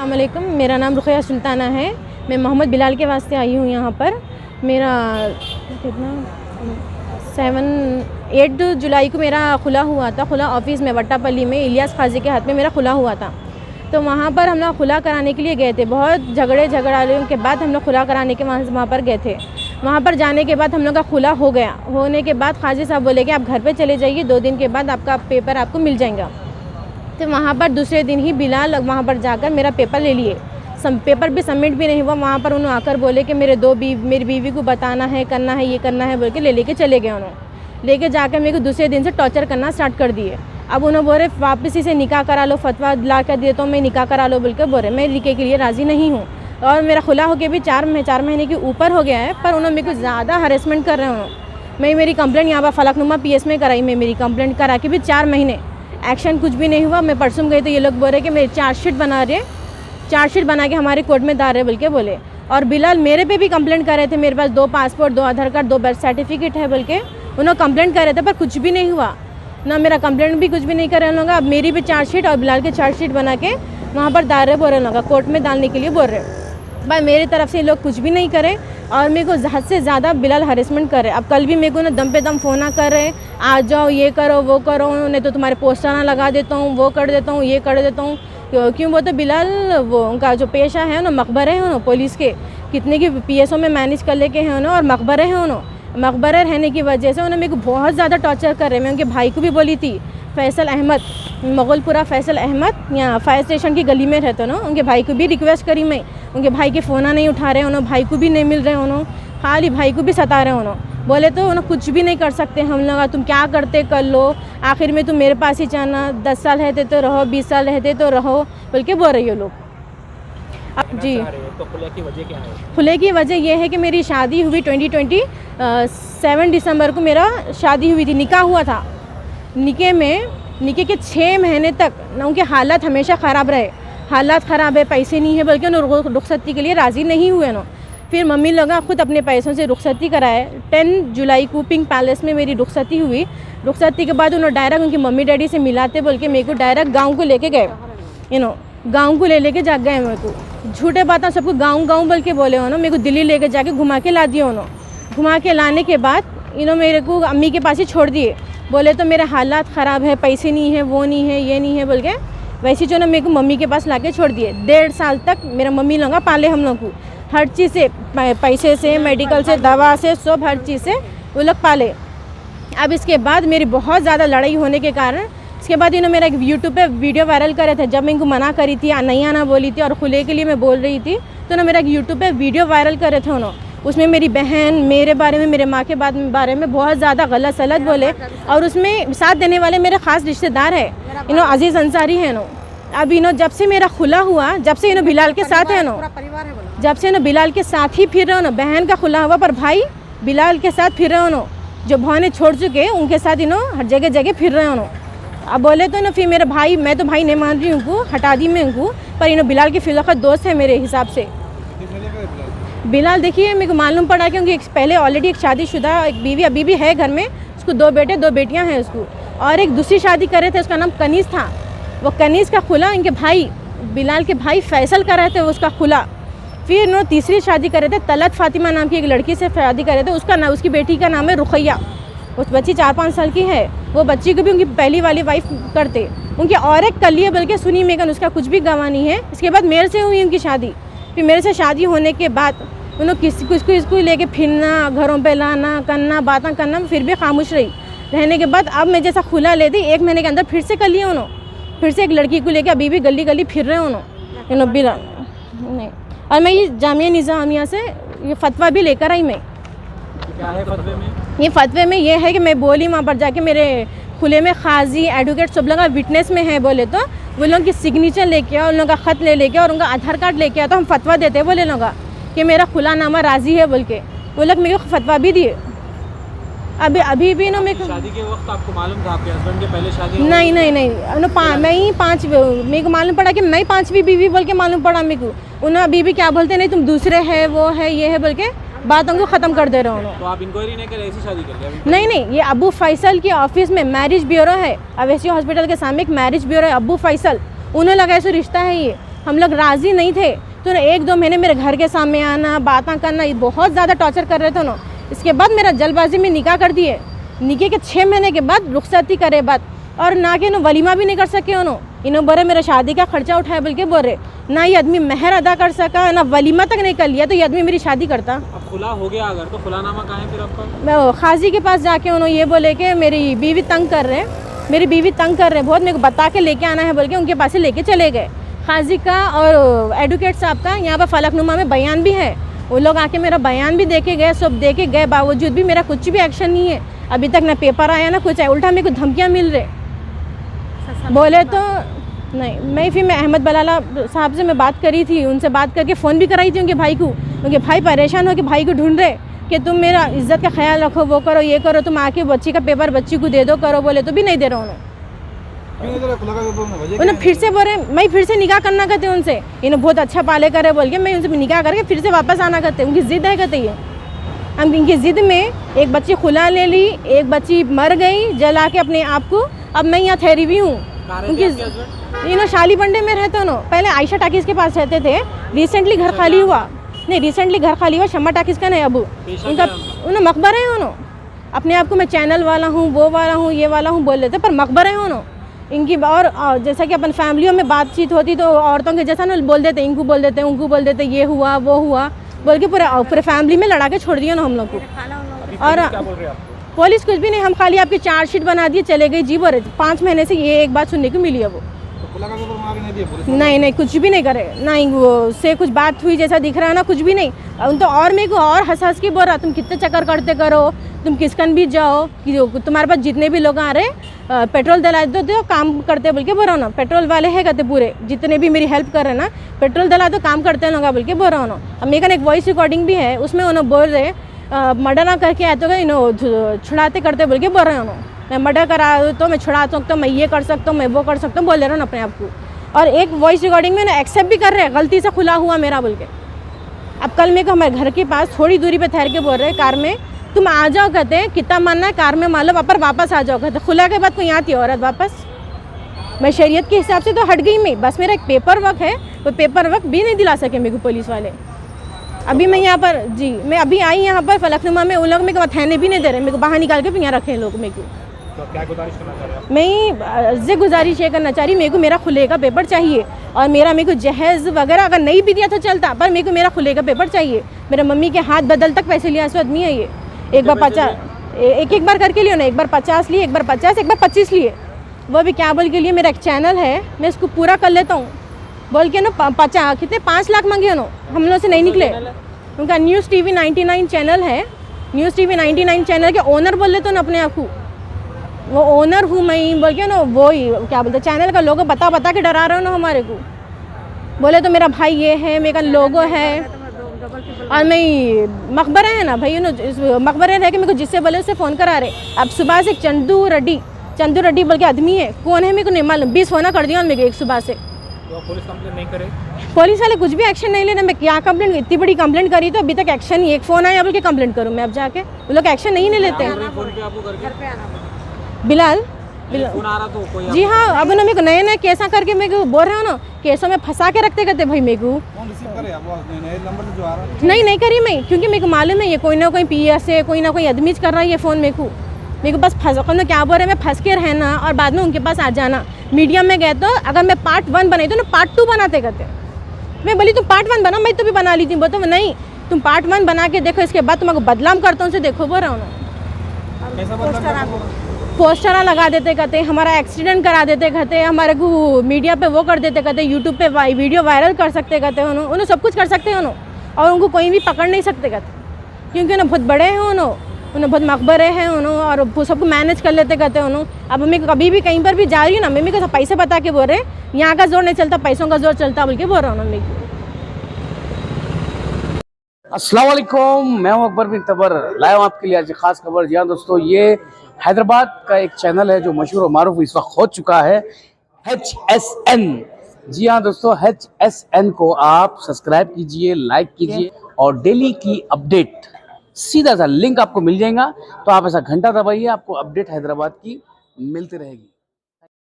अस्सलाम वालेकुम। मेरा नाम रुक़ैया सुल्ताना है। मैं मोहम्मद बिलाल के वास्ते आई हूँ यहाँ पर। मेरा कितना 8 जुलाई को मेरा खुला हुआ था, खुला ऑफ़िस में वट्टापल्ली में इलियास खाजी के हाथ में मेरा खुला हुआ था। तो वहाँ पर हम लोग खुला कराने के लिए गए थे। बहुत झगड़ालियों के बाद हम लोग खुला कराने के वहाँ पर गए थे। वहाँ पर जाने के बाद हम लोग का खुला हो गया। होने के बाद खाजी साहब बोले कि आप घर पे चले जाइए, 2 दिन के बाद आपका पेपर आपको मिल जाएगा। तो वहाँ पर दूसरे दिन ही बिलाल वहाँ पर जाकर मेरा पेपर ले लिए। पेपर भी सबमिट भी नहीं हुआ। वहाँ पर उन्होंने आकर बोले कि मेरी बीवी को बताना है, करना है, ये करना है बोल के लेके चले गए। उन्होंने लेके जाकर मेरे को दूसरे दिन से टॉर्चर करना स्टार्ट कर दिए। अब उन्होंने बोले वापस से निकाह करा लो, फतवा ला कर देता हूँ मैं, निकाह करा लो बोल के बोले। मैं निकाह के लिए राज़ी नहीं हूँ और मेरा खुला होकर भी 4 महीने के ऊपर हो गया है, पर उन्होंने मेरे को ज़्यादा हरेसमेंट कर रहे हैं। मैं मेरी कंप्लेंट यहाँ पर फलकनुमा PS में कराई। मैं मेरी कंप्लेंट करा के भी 4 महीने एक्शन कुछ भी नहीं हुआ। मैं परसों गई तो ये लोग बोल रहे कि मेरी चार्जशीट बना रहे, चार्जशीट बना के हमारे कोर्ट में डाल रहे बोल के बोले। और बिलाल मेरे पे भी कंप्लेंट कर रहे थे, मेरे पास 2 पासपोर्ट, 2 आधार कार्ड, 2 बर्थ सर्टिफिकेट है बोल के उन्होंने कंप्लेंट कर रहे थे, पर कुछ भी नहीं हुआ ना। मेरा कंप्लेंट भी कुछ भी नहीं कर रहे लोग। अब मेरी भी चार्जशीट और बिलाल की चार्जशीट बना के वहाँ पर डाल रहे बोल रहे लोग, कोर्ट में डालने के लिए बोल रहे। भाई मेरी तरफ से लोग कुछ भी नहीं करे और मेरे को हद से ज़्यादा बिलाल हरेसमेंट कर रहे। अब कल भी मेरे को ना दम पे दम फ़ोन कर रहे, आ जाओ, ये करो, वो करो, नहीं तो तुम्हारे पोस्टर ना लगा देता हूँ, वो कर देता हूँ, ये कर देता हूँ। क्यों वो तो बिलाल वो उनका जो पेशा है ना, मकबरे हैं उन्होंने पुलिस के कितने की PSO में मैनेज कर लेके हैं उन्होंने, और मकबरे हैं उन्होंने। मकबरे रहने की वजह से उन्होंने मेरे को बहुत ज़्यादा टॉर्चर कर रहे। मैं उनके भाई को भी बोली थी, फैसल अहमद, मुगलपुरा फैसल अहमद, यहाँ फायर स्टेशन की गली में रहते ना, उनके भाई को भी रिक्वेस्ट करी मैं। उनके भाई के फ़ोन नहीं उठा रहे उन्होंने, भाई को भी नहीं मिल रहे उन्होंने, खाली भाई को भी सता रहे उन्होंने। बोले तो उन्होंने कुछ भी नहीं कर सकते हम लोग, तुम क्या करते कर लो, आखिर में तुम मेरे पास ही जाना, 10 साल रहते तो रहो, 20 साल रहते तो रहो बोल के बोल रही हो लोग। जी तो खुले की वजह क्या है? खुले की वजह यह है कि मेरी शादी हुई 7 दिसंबर को मेरा शादी हुई थी, निकाह हुआ था। निकाह के 6 महीने तक ना उनके हालात हमेशा ख़राब रहे, हालात ख़राब है, पैसे नहीं है बल्कि उन्होंने रुखसती के लिए राज़ी नहीं हुए ना। फिर मम्मी लोग खुद अपने पैसों से रुखसती कराए। 10 जुलाई को पिंक पैलेस में मेरी रुखसती हुई। रुखसती के बाद उन्होंने डायरेक्ट उनकी मम्मी डैडी से मिलाते बोल के मेरे को डायरेक्ट गाँव को लेके गए। गाँव को लेके जा गए मेरे को, झूठे बातें सबको गाँव बोल के बोले उन्होंने। मेरे को दिल्ली लेके जाके घुमा के ला दिए उन्होंने। घुमा के लाने के बाद मेरे को अम्मी के पास ही छोड़ दिए। बोले तो मेरे हालात ख़राब है, पैसे नहीं है, वो नहीं है, ये नहीं है बोल के वैसे जो ना मेरे को मम्मी के पास लाके छोड़ दिए। 1.5 साल तक मेरा मम्मी लोग पाले हम लोग को, हर चीज़ से, पैसे से, मेडिकल से, दवा से, सब हर चीज़ से वो लोग पाले। अब इसके बाद मेरी बहुत ज़्यादा लड़ाई होने के कारण इसके बाद मेरा एक यूट्यूब पे वीडियो वायरल करे थे। जब मैं इनको मना करी थी, नहीं आना बोली थी और खुले के लिए मैं बोल रही थी, तो ना मेरा एक यूट्यूब पे वीडियो वायरल करे थे उन्होंने। उसमें मेरी बहन मेरे बारे में, मेरे माँ के बारे में बहुत ज़्यादा गलत सलत बोले, और उसमें साथ देने वाले मेरे ख़ास रिश्तेदार है अजीज़ अंसारी है अब जब से मेरा खुला हुआ, जब से बिलाल के साथ है जब से बिलाल के साथ ही फिर रहे बहन का खुला हुआ, पर भाई बिलाल के साथ फिर रहे जो भाने छोड़ चुके उनके साथ हर जगह फिर रहे अब बोले तो फिर मेरे भाई, मैं तो भाई नहीं मान रही उनको, हटा दी मैं उनको, पर बिलाल के फिलहाल दोस्त है मेरे हिसाब से। बिलाल देखिए मेरे को मालूम पड़ा कि उनकी पहले ऑलरेडी एक शादीशुदा एक बीवी अभी भी है घर में, उसको 2 बेटे 2 बेटियां हैं उसको, और एक दूसरी शादी कर रहे थे, उसका नाम कनीज़ था। वो कनीज़ का खुला इनके भाई बिलाल के भाई फैसल कर रहे थे, उसका खुला। फिर उन्होंने तीसरी शादी कर रहे थे, तलत फातिमा नाम की एक लड़की से शादी कर रहे थे, उसका नाम, उसकी बेटी का नाम है रुक़ैया। उस बच्ची 4-5 साल की है। वो बच्ची को भी उनकी पहली वाली वाइफ करते, उनकी और एक कर लिए बल्कि सुनी मेगन, उसका कुछ भी गवाह नहीं है। इसके बाद मेरे से हुई उनकी शादी। फिर मेरे से शादी होने के बाद उन्होंने किसको लेके फिरना, घरों पे लाना, करना, बातें करना, फिर भी खामोश रही। रहने के बाद अब मैं जैसा खुला ले दी, 1 महीने के अंदर फिर से कर लिया उन्होंने, फिर से एक लड़की को लेके अभी भी गली फिर रहे उन्होंने नहीं। और मैं ये जामिया निज़ामिया से ये फतवा भी लेकर आई। मैं क्या है फतवे में? ये फतवे में ये है कि मैं बोली वहाँ पर जाके मेरे खुले में खाजी, एडवोकेट सब लोग विटनेस में है, बोले तो वो लोग की सिग्नेचर लेके आओ, उन लोगों का ख़त लेके और उनका आधार कार्ड लेके आओ, तो हम फतवा देते बोले लोग कि मेरा खुला नामा राज़ी है बोल के। वो लोग मेरे को फतवा भी दिए। अभी भी ना मेरे को शादी के वक्त आपको मालूम था आपके हस्बैंड के पहले शादी? नहीं मैं ही 5, मेरे को मालूम पड़ा कि मैं 5वीं बीवी बोल के मालूम पड़ा मेरे को। उन्होंने अभी भी क्या बोलते नहीं, तुम दूसरे है, वो है, ये है बोल के बातों को ख़त्म कर दे रहे हो। तो आप इंक्वायरी नहीं कर ऐसी शादी कर लिया? नहीं, ये अबू फैसल की ऑफिस में मैरिज ब्यूरो है, अवैसी हॉस्पिटल के सामने एक मैरिज ब्यूरो है, अबू फैसल, उन्हें लगा ऐसा रिश्ता है ये। हम लोग राज़ी नहीं थे। तो ना 1-2 महीने मेरे घर के सामने आना, बातें करना, ये बहुत ज़्यादा टॉर्चर कर रहे थे ना। इसके बाद मेरा जल्दबाजी में निकाह कर दिए। निकाह के 6 महीने के बाद रुखसती करे बात, और ना कि नो वलीमा भी नहीं कर सके उन्होंने। इन्हों बोरे मेरा शादी का खर्चा उठाया बोल के बोरे, ना ये आदमी मेहर अदा कर सका, ना वलीमा तक नहीं कर लिया, तो ये आदमी मेरी शादी करता। अब खुला हो गया अगर, तो खुलानामा कहाँ है फिर आपका? मैं खाजी के पास जाके उन्होंने ये बोले कि मेरी बीवी तंग कर रहे हैं, मेरी बीवी तंग कर रहे हैं बहुत, मेरे को बता के लेके आना है बोल के उनके पास से लेके चले गए। खाजी का और एडवोकेट साहब का यहाँ पर फलकनुमा में बयान भी है, वो लोग आके मेरा बयान भी दे के गए, सब दे के गए, बावजूद भी मेरा कुछ भी एक्शन नहीं है अभी तक, ना पेपर आया ना कुछ है, उल्टा मेरे को धमकियाँ मिल रहे बोले तो नहीं। मैं अहमद बलाला साहब से मैं बात करी थी, उनसे बात करके फ़ोन भी कराई थी उनके भाई को, उनके भाई परेशान हो के भाई को ढूंढ रहे कि तुम मेरा इज्जत का ख्याल रखो, वो करो ये करो, तुम आके बच्ची का पेपर बच्ची को दे दो करो, बोले तो भी नहीं दे रहा उन्होंने फिर से बोले मैं फिर से निकाह करना कहते उनसे, इन्हें बहुत अच्छा पाले करे बोल के मैं उनसे निकाह करके फिर से वापस आना कहते, उनकी ज़िद है कहते ये। हम इनकी ज़िद में एक बच्ची खुला ले ली, एक बच्ची मर गई जला के अपने आप को, अब मैं यहाँ ठहरी भी हूँ। उनकी शाली बंडे में रहते हो, पहले आयशा टाकिस के पास रहते थे, रिसेंटली घर खाली हुआ, नहीं रिसेंटली घर खाली हुआ, शम्मा टाकिस का नहीं अबू उनका, उन्हें मकबरे हैं उन्होंने, अपने आप को मैं चैनल वाला हूँ, वो वाला हूँ, ये वाला हूँ बोल लेते, पर मकबरे हैं उन्होंने इनकी। और जैसा कि अपन फैमिलियों में बातचीत होती तो औरतों के जैसा ना बोल देते, इनको बोल देते, उनको बोल देते, ये हुआ वो हुआ बोल के पूरे फैमिली में लड़ा के छोड़ दिया ना हम लोग को। और पुलिस कुछ भी नहीं, हम खाली आपकी चार्जशीट बना दिए चले गई जी, बोले 5 महीने से ये एक बात सुनने को मिली है वो। नहीं कुछ भी नहीं करे, नहीं वो से कुछ बात हुई जैसा दिख रहा है ना, कुछ भी नहीं। उन तो और मेरे को और हंस के बोल रहा, तुम कितने चक्कर करते करो, तुम किसकन भी जाओ कि तुम्हारे पास जितने भी लोग आ रहे पेट्रोल दिला दो, तो काम करते बोल के बोल रहा हूँ ना, पेट्रोल वाले है कहते पूरे जितने भी मेरी हेल्प कर रहे हैं ना, पेट्रोल दिला दो काम करते लोग बोल के बोल रहा हूँ। अब मेरे एक वॉइस रिकॉर्डिंग भी है, उसमें उन्होंने बोल रहे मर्डर ना करके आए तो इन्हों छुड़ाते करते बोल के बोल रहे हैं, मैं मर्डर करा तो मैं छुड़ा सकता हूँ, मैं ये कर सकता हूँ, मैं वो कर सकता हूँ बोल दे रहा हूँ अपने आप को। और एक वॉइस रिकॉर्डिंग में ना एक्सेप्ट भी कर रहे हैं गलती से खुला हुआ मेरा बोल के। अब कल मेरे को हमारे घर के पास थोड़ी दूरी पे ठहर के बोल रहे कार में, तुम आ जाओ कहते हैं, कितना मानना है कार में मान लो पर वापस आ जाओ कहते, खुला के बाद कोई आती है औरत वापस। मैं शरीयत के हिसाब से तो हट गई, मैं बस मेरा एक पेपर वर्क है, वो पेपर वर्क भी नहीं दिला सके मेरे को पुलिस वाले। अभी मैं यहाँ पर जी मैं अभी आई यहाँ पर फलकनुमा में, उन लोग मेरे को ठहरने भी नहीं दे रहे, मेरे को बाहर निकाल के यहाँ रखे हैं लोग मेरे को। तो क्या गुजारिश करना चाह रहे हैं? मैं गुजारिश ये करना चाह रही, मेरे को मेरा खुले का पेपर चाहिए, और मेरे को जहेज़ वगैरह अगर नहीं भी दिया तो चलता, पर मेरे को मेरा खुले का पेपर चाहिए। मेरे मम्मी के हाथ बदल तक पैसे लिया ऐसा आदमी है ये, एक बार 50 एक बार करके लियो ना, एक बार 50 लिए, एक बार 50, एक बार 25 लिए, वो भी क्या बोल के लिए मेरा एक चैनल है मैं इसको पूरा कर लेता हूँ बोल के ना 50 कितने 5 लाख मांगे ना, हम लोग से नहीं निकले। उनका न्यूज़ TV 99 चैनल है, न्यूज़ TV 99 चैनल के ओनर बोल लेते हो ना अपने आप को, वो ओनर हूँ मैं बोल के ना, वो ही क्या बोलते चैनल का लोगो बता के डरा रहे हो ना हमारे को, बोले तो मेरा भाई ये है, मेरा लोगो है, और मैं मकबरे है ना भाई मकबरे रह के मेरे को जिससे बोले उससे फ़ोन करा रहे। अब सुबह से चंदू रेड्डी बोल के आदमी है, कौन है मेरे को नहीं मालूम, 20 फ़ोन कर दिया मेरे को एक सुबह से। तो पुलिस कंप्लेंट नहीं करे? पुलिस वाले कुछ भी एक्शन नहीं ले रहे। मैं क्या कंप्लेंट, इतनी बड़ी कंप्लेंट करी तो अभी तक एक्शन नहीं, एक फ़ोन आया बोल के कंप्लेंट करूँ मैं अब जाके, वो लोग एक्शन नहीं लेते हैं। फोन पे आपको करके बिलाल फोन आ रहा तो कोई जी हाँ, अब उन्होंने मेरे को नए केसा करके मेरे को बोल रहे हो ना, केसों में फंसा के रखते कहते भाई मेरे को नहीं करी मैं, क्योंकि मेरे को मालूम है ये कोई ना कोई PS से कोई ना कोई आदमी कर रहा है ये फ़ोन मेरे को बस फंस क्या बोल रहे मैं फंस के रहना और बाद में उनके पास आ जाना। मीडिया में गए तो अगर मैं पार्ट 1 बनाई तो ना पार्ट 2 बनाते कहते, मैं बोली तुम पार्ट 1 बना, मैं तो भी बना ली थी, वो तो नहीं तुम पार्ट 1 बना के देखो, इसके बाद तुम्हारा बदनाम करता हूँ से देखो बोल रहा हूँ। पोस्टर लगा देते कहते, हमारा एक्सीडेंट करा देते कहते, हमारे को मीडिया पे वो कर देते कहते, यूट्यूब पे वीडियो वायरल कर सकते कहते, उन्होंने सब कुछ कर सकते हैं और उनको कोई भी पकड़ नहीं सकते कहते, क्योंकि उन्हें बहुत बड़े हैं, उन्हें बहुत मकबरे हैं और वो सबको मैनेज कर लेते कहते हैं। अब मैं कभी भी कहीं पर भी जा रही हूँ ना, मम्मी को सब पैसे बता के बोल रहे यहाँ का जोर नहीं चलता, पैसों का जोर चलता बोल के बोल रहा हूँ मम्मी को। अस्सलाम वालेकुम, मैं हूं अकबर बिन तबर, लाया हूं आपके लिए आज खास खबर। जी हाँ दोस्तों, ये हैदराबाद का एक चैनल है जो मशहूर और मारूफ इस वक्त हो चुका है, HSN। जी हाँ दोस्तों, HSN को आप सब्सक्राइब कीजिए, लाइक कीजिए और डेली की अपडेट सीधा सा लिंक आपको मिल जाएगा, तो आप ऐसा घंटा दबाइए, आपको अपडेट हैदराबाद की मिलती रहेगी।